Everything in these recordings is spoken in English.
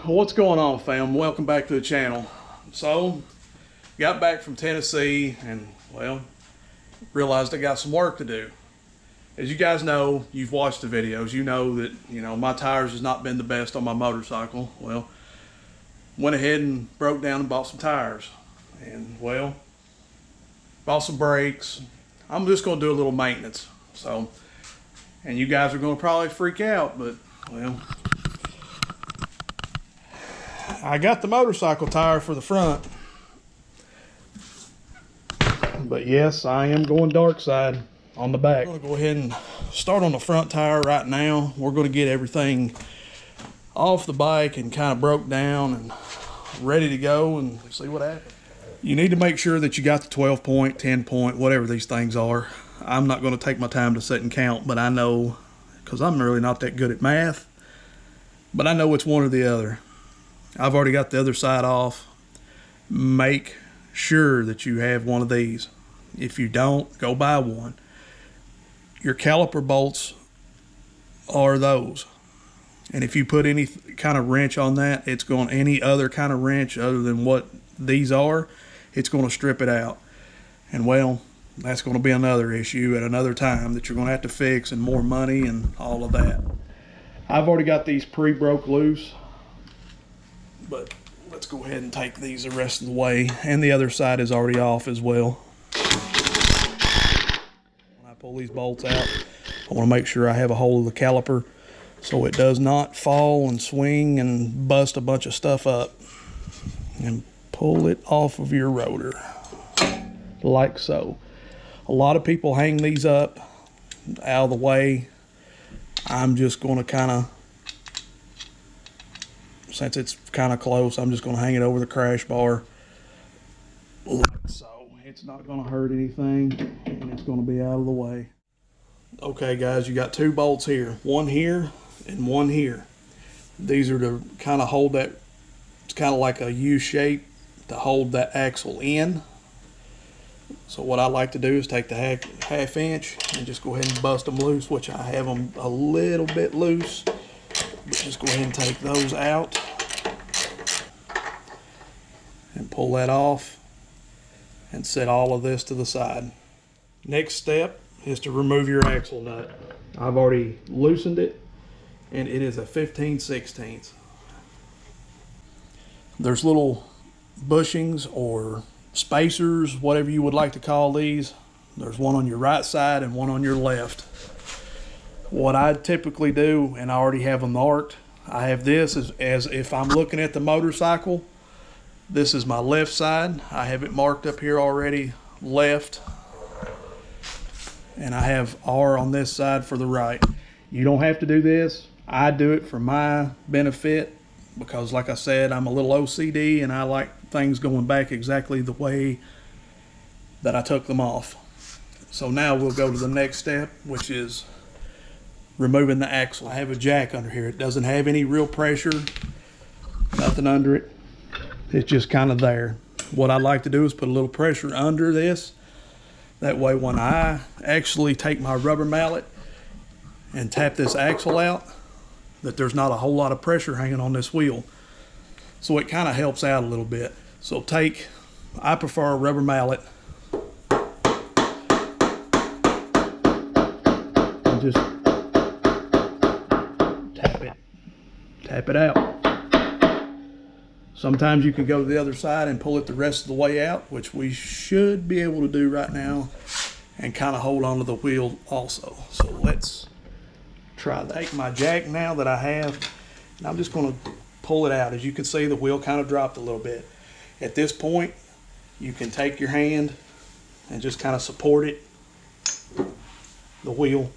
What's going on, fam? Welcome back to the channel. So, got back from Tennessee and, well, realized I got some work to do. As you guys know, you've watched the videos, you know that, my tires has not been the best on my motorcycle. Well, went ahead and broke down and bought some tires. And, well, bought some brakes. I'm just going to do a little maintenance. So, and you guys are going to probably freak out, but, well, I got the motorcycle tire for the front, but yes, I am going dark side on the back. I'm going to go ahead and start on the front tire right now. We're going to get everything off the bike and kind of broke down and ready to go and see what happens. You need to make sure that you got the 12 point, 10 point, whatever these things are. I'm not going to take my time to sit and count, but I know, because I'm really not that good at math, but I know it's one or the other. I've already got the other side off. Make sure that you have one of these. If you don't, go buy one. Your caliper bolts are those. And if you put any kind of wrench on that, it's going, any other kind of wrench other than what these are, it's going to strip it out. And well, that's going to be another issue at another time that you're going to have to fix, and more money and all of that. I've already got these pre-broke loose. But let's go ahead and take these the rest of the way. And the other side is already off as well. When I pull these bolts out, I want to make sure I have a hold of the caliper so it does not fall and swing and bust a bunch of stuff up. And pull it off of your rotor, like so. A lot of people hang these up out of the way. I'm just going to kind of, since it's kind of close, I'm just going to hang it over the crash bar like so. It's not going to hurt anything, and it's going to be out of the way. Okay, guys, you got two bolts here, one here and one here. These are to kind of hold that, it's kind of like a U shape to hold that axle in. So what I like to do is take the half inch and just go ahead and bust them loose, which I have them a little bit loose. But just go ahead and take those out and pull that off and set all of this to the side. Next step is to remove your axle nut. I've already loosened it, and it is a 15/16. There's little bushings or spacers, whatever you would like to call these. There's one on your right side and one on your left. What I typically do, and I already have them marked, I have this as if I'm looking at the motorcycle. This is my left side. I have it marked up here already, left. And I have R on this side for the right. You don't have to do this. I do it for my benefit because, like I said, I'm a little OCD and I like things going back exactly the way that I took them off. So now we'll go to the next step, which is removing the axle. I have a jack under here. It doesn't have any real pressure, nothing under it. It's just kind of there. What I like to do is put a little pressure under this. That way when I actually take my rubber mallet and tap this axle out, that there's not a whole lot of pressure hanging on this wheel. So it kind of helps out a little bit. So I prefer a rubber mallet. And just tap it out. Sometimes you can go to the other side and pull it the rest of the way out, which we should be able to do right now, and kind of hold on to the wheel also. So let's try that. Take my jack now that I have, and I'm just going to pull it out. As you can see, the wheel kind of dropped a little bit. At this point, you can take your hand and just kind of support it, the wheel,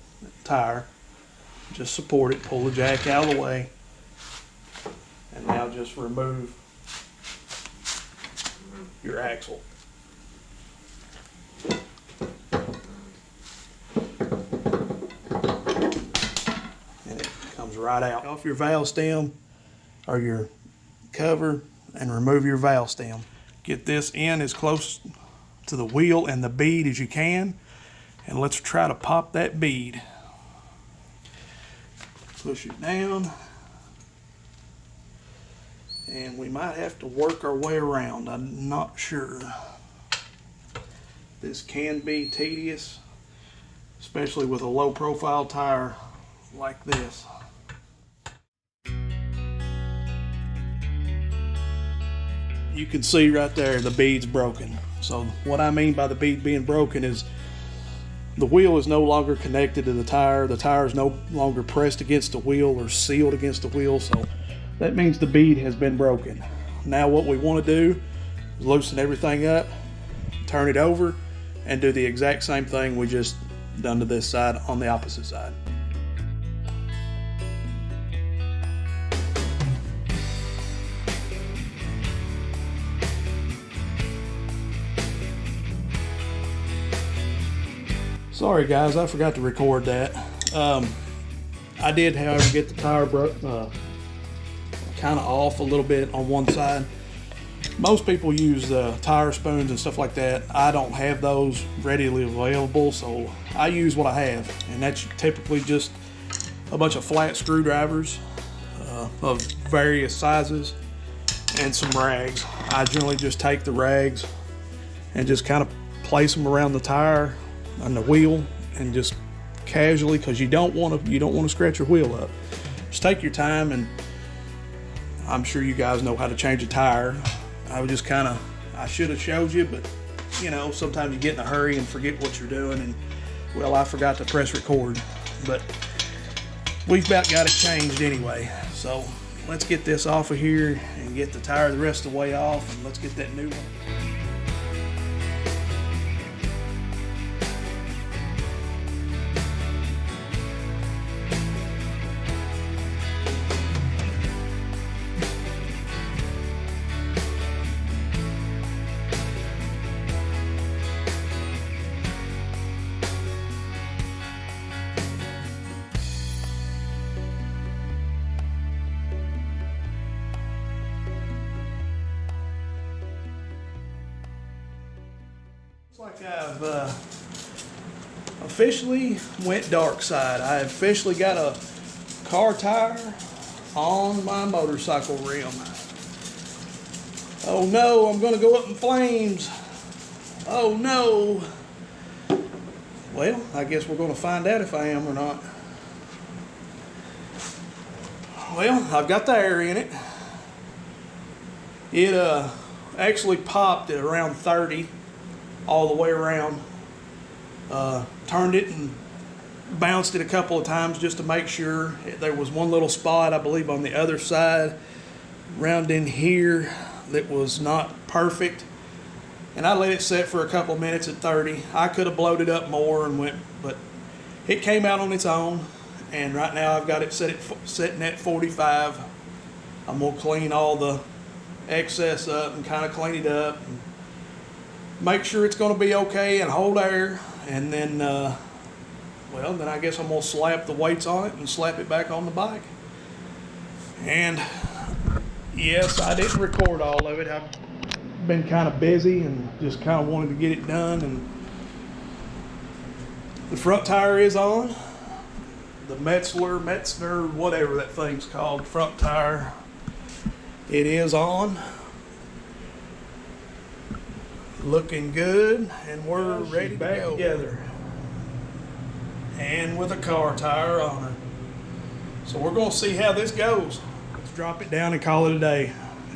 tire. Just support it, pull the jack out of the way, and now just remove your axle. And it comes right out. Off your valve stem or your cover and remove your valve stem. Get this in as close to the wheel and the bead as you can, and let's try to pop that bead. Push it down. and we might have to work our way around. I'm not sure. This can be tedious, especially with a low profile tire like this. You can see right there the bead's broken. So what I mean by the bead being broken is the wheel is no longer connected to the tire is no longer pressed against the wheel or sealed against the wheel, so that means the bead has been broken. Now what we want to do is loosen everything up, turn it over, and do the exact same thing we just done to this side on the opposite side. Sorry guys, I forgot to record that. I did, however, get the tire kind of off a little bit on one side. Most people use tire spoons and stuff like that. I don't have those readily available, so I use what I have, and that's typically just a bunch of flat screwdrivers of various sizes and some rags. I generally just take the rags and just kind of place them around the tire on the wheel and just casually, because you don't want to scratch your wheel up. Just take your time, and I'm sure you guys know how to change a tire. I would just I should have showed you, but you know, sometimes you get in a hurry and forget what you're doing, and well, I forgot to press record, but we've about got it changed anyway. So let's get this off of here and get the tire the rest of the way off, and let's get that new one. Looks like I've officially went dark side. I officially got a car tire on my motorcycle rim. Oh no, I'm gonna go up in flames. Oh no. Well, I guess we're gonna find out if I am or not. Well, I've got the air in it. It actually popped at around 30 all the way around. Turned it and bounced it a couple of times just to make sure. There was one little spot, I believe, on the other side around in here that was not perfect, and I let it set for a couple of minutes at 30. I could have blowed it up more and went, but it came out on its own, and right now I've got it sitting at 45. I'm gonna clean all the excess up and kind of clean it up and make sure it's gonna be okay and hold air, and then well, then I guess I'm gonna slap the weights on it and slap it back on the bike. And yes, I didn't record all of it. I've been kind of busy and just kind of wanted to get it done. And the front tire is on. The Metzler, whatever that thing's called, front tire, it is on. Looking good, and we're ready to go together. And with a car tire on her. So we're gonna see how this goes. Let's drop it down and call it a day.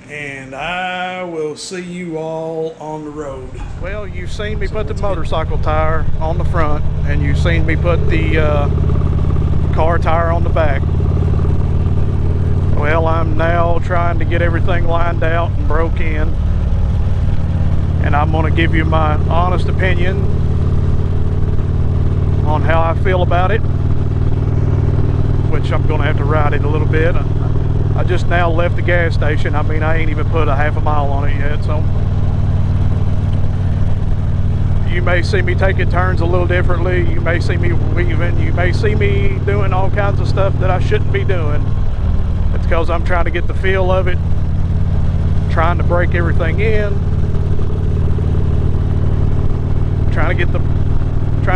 And I will see you all on the road. Well, you've seen me put the motorcycle tire on the front, and you've seen me put the car tire on the back. Well, I'm now trying to get everything lined out and broke in. And I'm gonna give you my honest opinion on how I feel about it, which I'm gonna have to ride it a little bit. I just now left the gas station. I mean, I ain't even put a half a mile on it yet, so you may see me taking turns a little differently. You may see me weaving. You may see me doing all kinds of stuff that I shouldn't be doing. It's because I'm trying to get the feel of it, trying to break everything in, trying to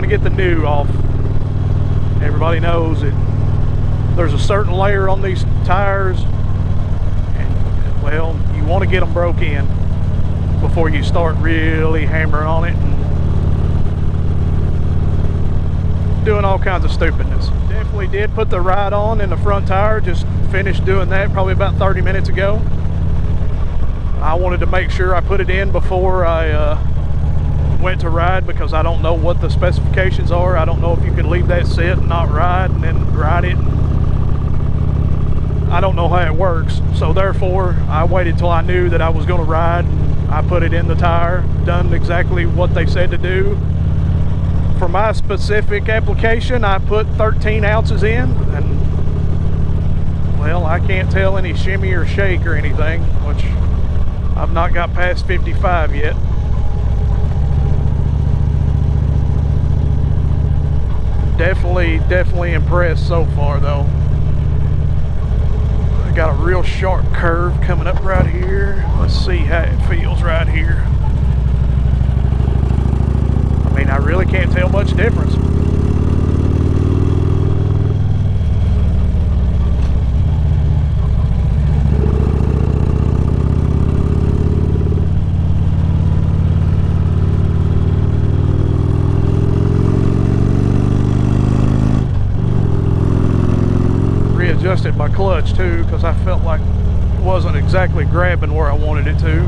get the new off. Everybody knows that there's a certain layer on these tires, and well, want to get them broke in before you start really hammering on it and doing all kinds of stupidness. Definitely did put the ride on in the front tire. Just finished doing that probably about 30 minutes ago. I wanted to make sure I put it in before I went to ride, because I don't know what the specifications are. I don't know if you can leave that sit and not ride and then ride it. I don't know how it works, so therefore I waited till I knew that I was going to ride. I put it in the tire, done exactly what they said to do. For my specific application, I put 13 ounces in, and well, I can't tell any shimmy or shake or anything, which I've not got past 55 yet. Definitely impressed so far though. I got a real sharp curve coming up right here. Let's see how it feels right here. I mean, I really can't tell much difference. Adjusted my clutch too, because I felt like it wasn't exactly grabbing where I wanted it to.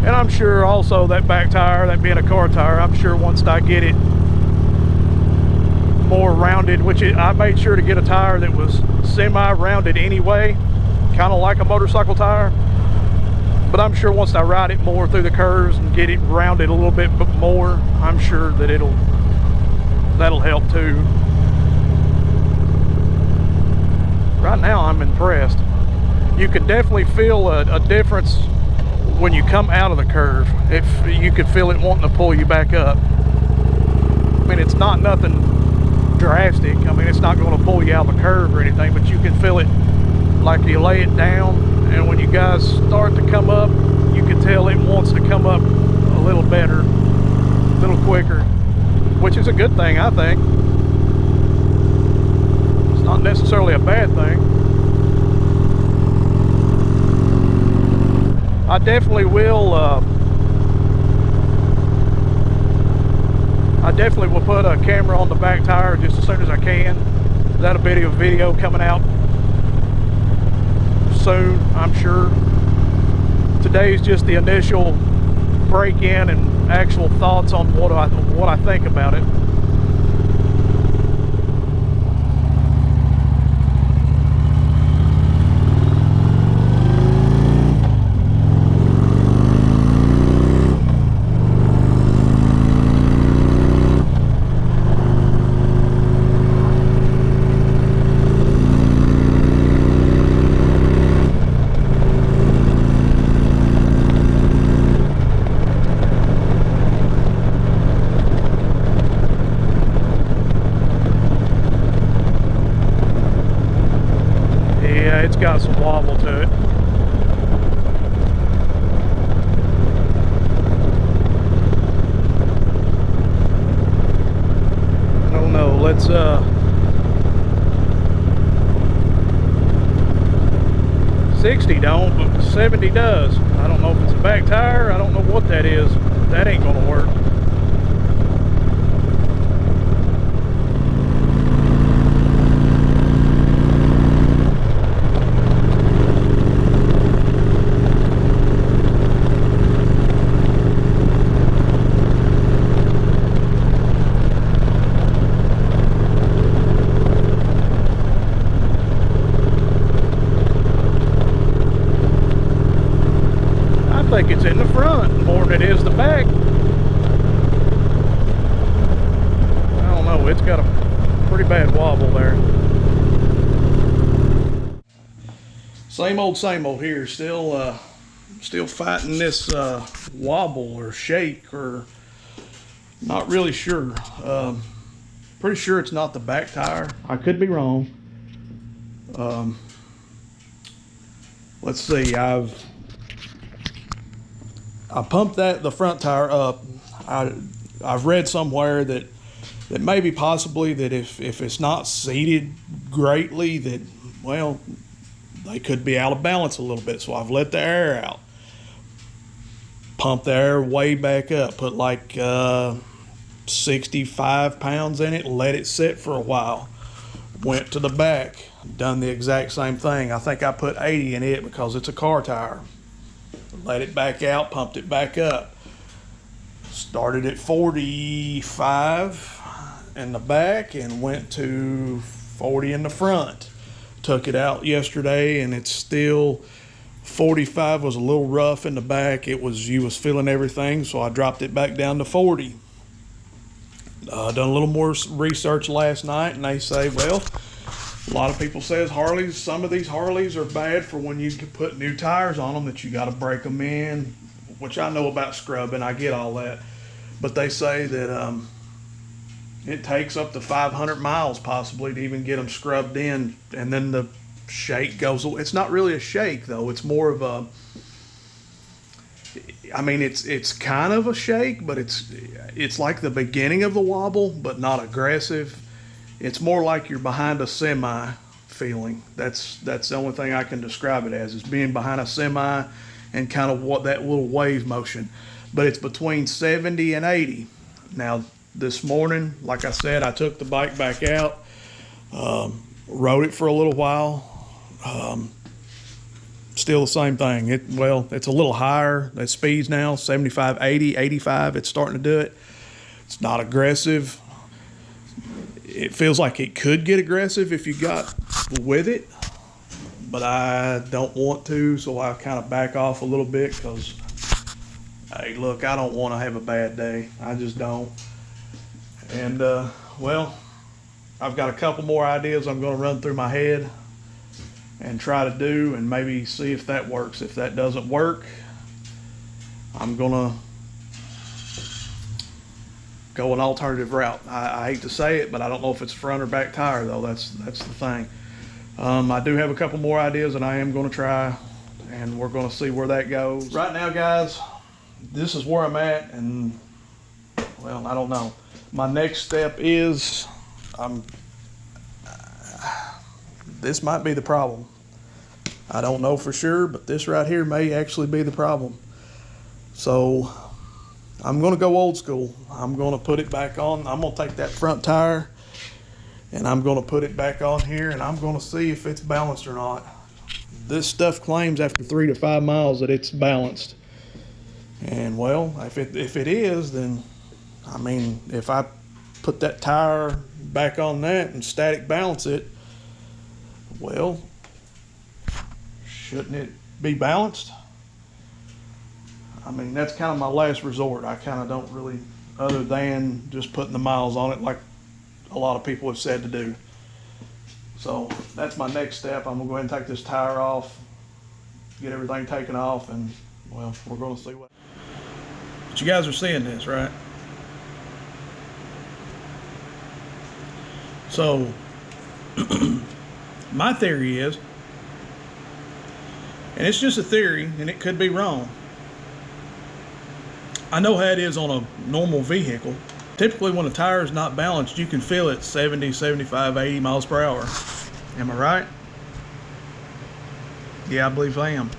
And I'm sure also that back tire, that being a car tire, I'm sure once I get it more rounded, I made sure to get a tire that was semi-rounded anyway, kind of like a motorcycle tire. But I'm sure once I ride it more through the curves and get it rounded a little bit more, I'm sure that that'll help too. Right now I'm impressed. You can definitely feel a difference when you come out of the curve. If you could feel it wanting to pull you back up. I mean, it's not nothing drastic. I mean, it's not going to pull you out of the curve or anything, but you can feel it like you lay it down. And when you guys start to come up, you can tell it wants to come up a little better, a little quicker, which is a good thing, I think. It's not necessarily a bad thing. I definitely will put a camera on the back tire just as soon as I can. That'll be a video coming out soon, I'm sure. Today's just the initial break-in and actual thoughts on what I think about it. It's got some wobble to it. I don't know, let's 60 don't, but 70 does. I don't know if it's a back tire, I don't know what that is. That ain't gonna work. I think it's in the front more than it is the back. I don't know, it's got a pretty bad wobble there. Same old here. Still fighting this wobble or shake, or not really sure. Pretty sure it's not the back tire. I could be wrong. Let's see, I pumped the front tire up. I've read somewhere that maybe possibly that if it's not seated greatly, that, well, they could be out of balance a little bit. So I've let the air out, pumped the air way back up, put like 65 pounds in it, let it sit for a while. Went to the back, done the exact same thing. I think I put 80 in it because it's a car tire. Let it back out, pumped it back up. Started at 45 in the back and went to 40 in the front. Took it out yesterday and it's still 45 was a little rough in the back. You was feeling everything, so I dropped it back down to 40. Done a little more research last night, and they say, well, a lot of people says some of these Harleys are bad for when you put new tires on them, that you got to break them in, which I know about scrubbing. I get all that. But they say that it takes up to 500 miles possibly to even get them scrubbed in, and then the shake goes away. It's not really a shake, though. It's more of a, I mean, it's kind of a shake, but it's like the beginning of the wobble, but not aggressive. It's more like you're behind a semi feeling. That's the only thing I can describe it as, is being behind a semi and kind of what that little wave motion. But it's between 70 and 80. Now, this morning, like I said, I took the bike back out, rode it for a little while. Still the same thing. It's a little higher. That speeds now, 75, 80, 85. It's starting to do it. It's not aggressive. It feels like it could get aggressive if you got with it, but I don't want to, so I kind of back off a little bit because, hey, look, I don't want to have a bad day. I just don't. And, well, I've got a couple more ideas I'm going to run through my head and try to do, and maybe see if that works. If that doesn't work, I'm gonna go an alternative route. I hate to say it, but I don't know if it's front or back tire, though. That's the thing. I do have a couple more ideas that I am going to try, and we're going to see where that goes. Right now, guys, this is where I'm at, and, well, I don't know. My next step is, this might be the problem. I don't know for sure, but this right here may actually be the problem. So I'm going to go old school. I'm going to put it back on. I'm going to take that front tire and I'm going to put it back on here, and I'm going to see if it's balanced or not. This stuff claims after 3 to 5 miles that it's balanced. And, well, if it is, then, I mean, if I put that tire back on that and static balance it, well, shouldn't it be balanced? I mean, that's kind of my last resort. I kind of don't really, other than just putting the miles on it like a lot of people have said to do. So that's my next step. I'm gonna go ahead and take this tire off, get everything taken off, and, well, we're gonna see what. But you guys are seeing this, right? So my theory is, and it's just a theory, and it could be wrong. I know how it is on a normal vehicle. Typically, when a tire is not balanced, you can feel it 70, 75, 80 miles per hour. Am I right? Yeah, I believe I am.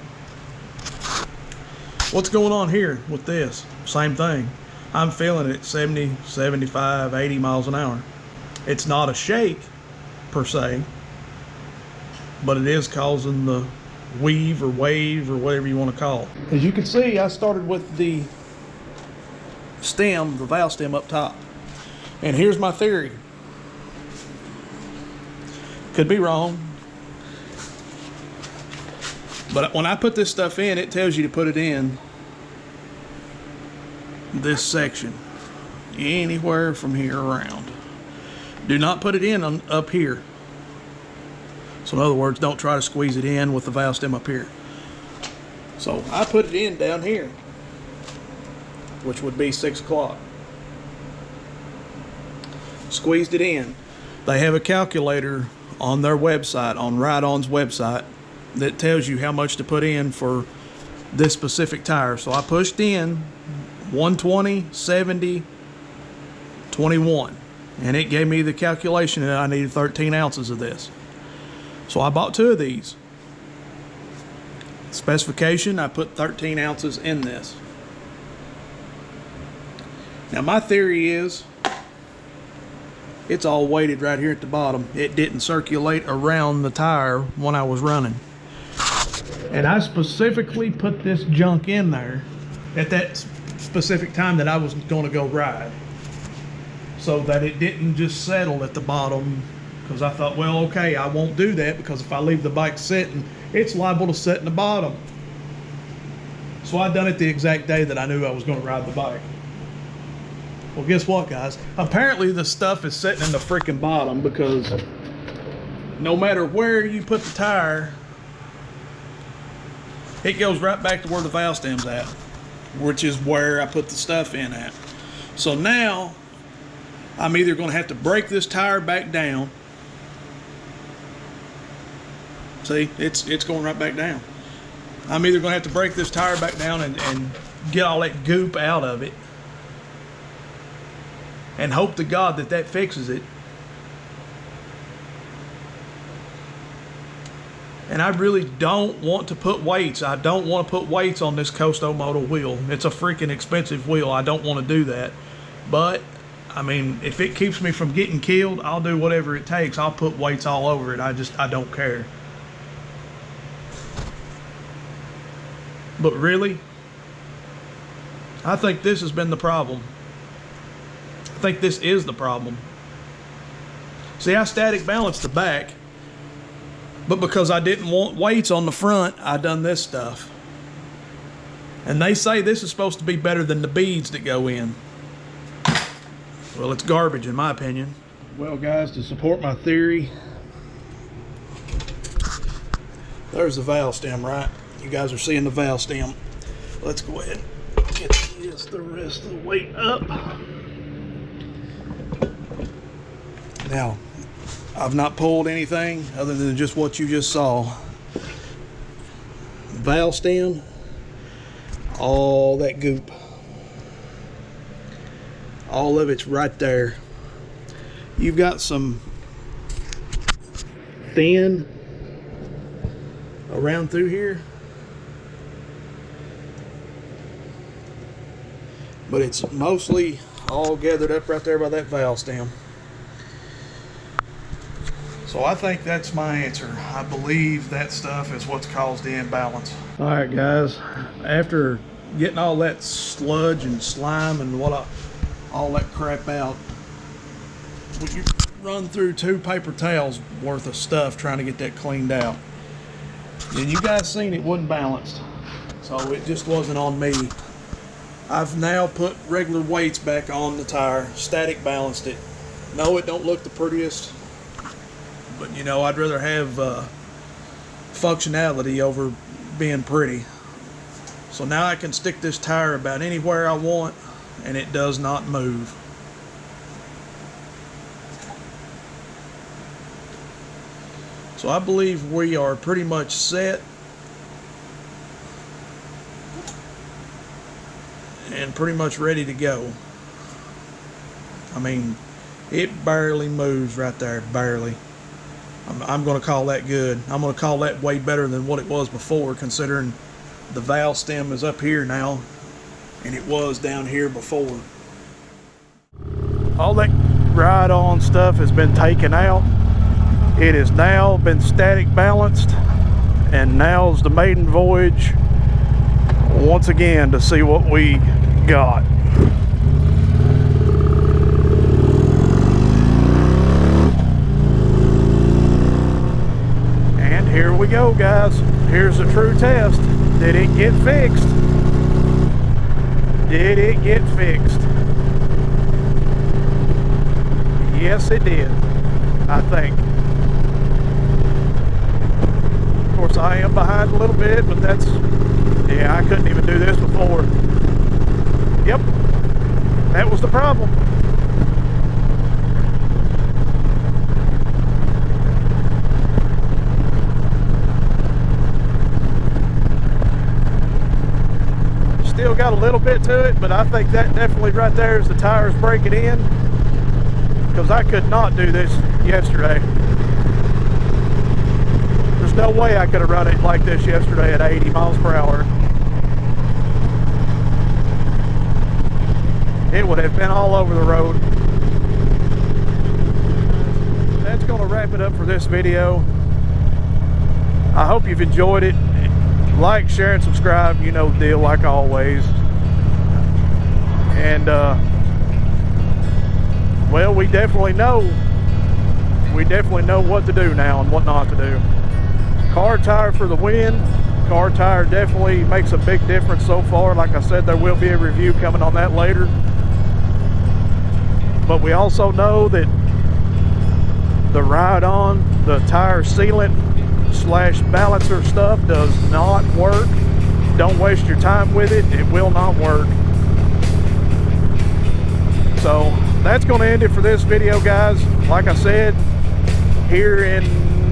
What's going on here with this? Same thing. I'm feeling it 70, 75, 80 miles an hour. It's not a shake, per se, but it is causing the weave or wave or whatever you want to call it. As you can see, I started with the stem, the valve stem up top. And here's my theory. Could be wrong, but when I put this stuff in, it tells you to put it in this section, anywhere from here around. Do not put it in up here. So in other words, don't try to squeeze it in with the valve stem up here. So I put it in down here, which would be 6 o'clock. Squeezed it in. They have a calculator on their website, on Ride-On's website, that tells you how much to put in for this specific tire. So I pushed in 120, 70, 21. And it gave me the calculation that I needed 13 ounces of this. So I bought 2 of these. Specification, I put 13 ounces in this. Now my theory is, it's all weighted right here at the bottom. It didn't circulate around the tire when I was running. And I specifically put this junk in there at that specific time that I was going to go ride, so that it didn't just settle at the bottom. Because I thought, well, okay, I won't do that, because if I leave the bike sitting, it's liable to sit in the bottom. So I done it the exact day that I knew I was going to ride the bike. Well, guess what, guys? Apparently the stuff is sitting in the freaking bottom, because no matter where you put the tire, it goes right back to where the valve stem's at, which is where I put the stuff in at. So now I'm either going to have to break this tire back down. See, it's going right back down. I'm either going to have to break this tire back down and get all that goop out of it, and hope to God that that fixes it. And I really don't want to put weights. I don't want to put weights on this Costo Moto wheel. It's a freaking expensive wheel. I don't want to do that. But, I mean, if it keeps me from getting killed, I'll do whatever it takes. I'll put weights all over it. I don't care. But really, I think this has been the problem. I think this is the problem. See, I static balanced the back, but because I didn't want weights on the front, I done this stuff. And they say this is supposed to be better than the beads that go in. Well, it's garbage in my opinion. Well, guys, to support my theory, there's the valve stem, right? You guys are seeing the valve stem. Let's go ahead and get this, the rest of the weight up. Now, I've not pulled anything other than just what you just saw. Valve stem, all that goop, all of it's right there. You've got some thin around through here, but it's mostly all gathered up right there by that valve stem. So I think that's my answer. I believe that stuff is what's caused the imbalance. All right, guys, after getting all that sludge and slime and all that crap out, when you run through 2 paper towels worth of stuff trying to get that cleaned out, and you guys seen it wasn't balanced, so it just wasn't on me. I've now put regular weights back on the tire, static balanced it. No, it don't look the prettiest, but you know, I'd rather have functionality over being pretty. So now I can stick this tire about anywhere I want and it does not move. So I believe we are pretty much set and pretty much ready to go. I mean, it barely moves right there, barely. I'm going to call that good. I'm going to call that way better than what it was before, considering the valve stem is up here now and it was down here before. All that ride-on stuff has been taken out. It has now been static balanced, and now's the maiden voyage once again to see what we got. And here we go, guys. Here's the true test. Did it get fixed? Did it get fixed? Yes, it did, I think. Of course, I am behind a little bit, but that's, yeah, I couldn't even do this before. Yep, that was the problem. Still got a little bit to it, but I think that definitely right there is the tires breaking in. because I could not do this yesterday. There's no way I could have run it like this yesterday at 80 miles per hour. It would have been all over the road. That's going to wrap it up for this video. I hope you've enjoyed it. Like, share, and subscribe. You know the deal, like always. And well, we definitely know what to do now and what not to do. Car tire for the win. Car tire definitely makes a big difference so far. Like I said, there will be a review coming on that later. But we also know that the ride-on, the tire sealant / balancer stuff does not work. Don't waste your time with it. It will not work. So that's going to end it for this video, guys. Like I said, here in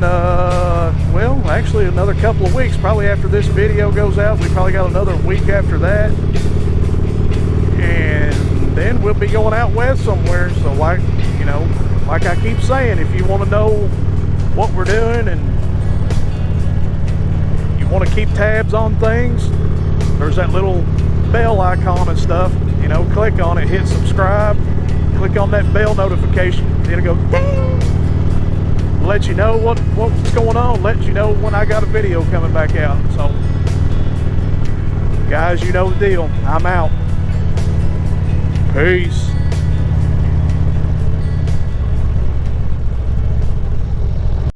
well, actually another couple of weeks, probably after this video goes out, we probably got another week after that, and then we'll be going out west somewhere. So like, you know, like I keep saying, if you want to know what we're doing and you want to keep tabs on things, there's that little bell icon and stuff. You know, click on it, hit subscribe, click on that bell notification, it'll go ding, let you know what's going on, let you know when I got a video coming back out. So guys, you know the deal. I'm out. Peace.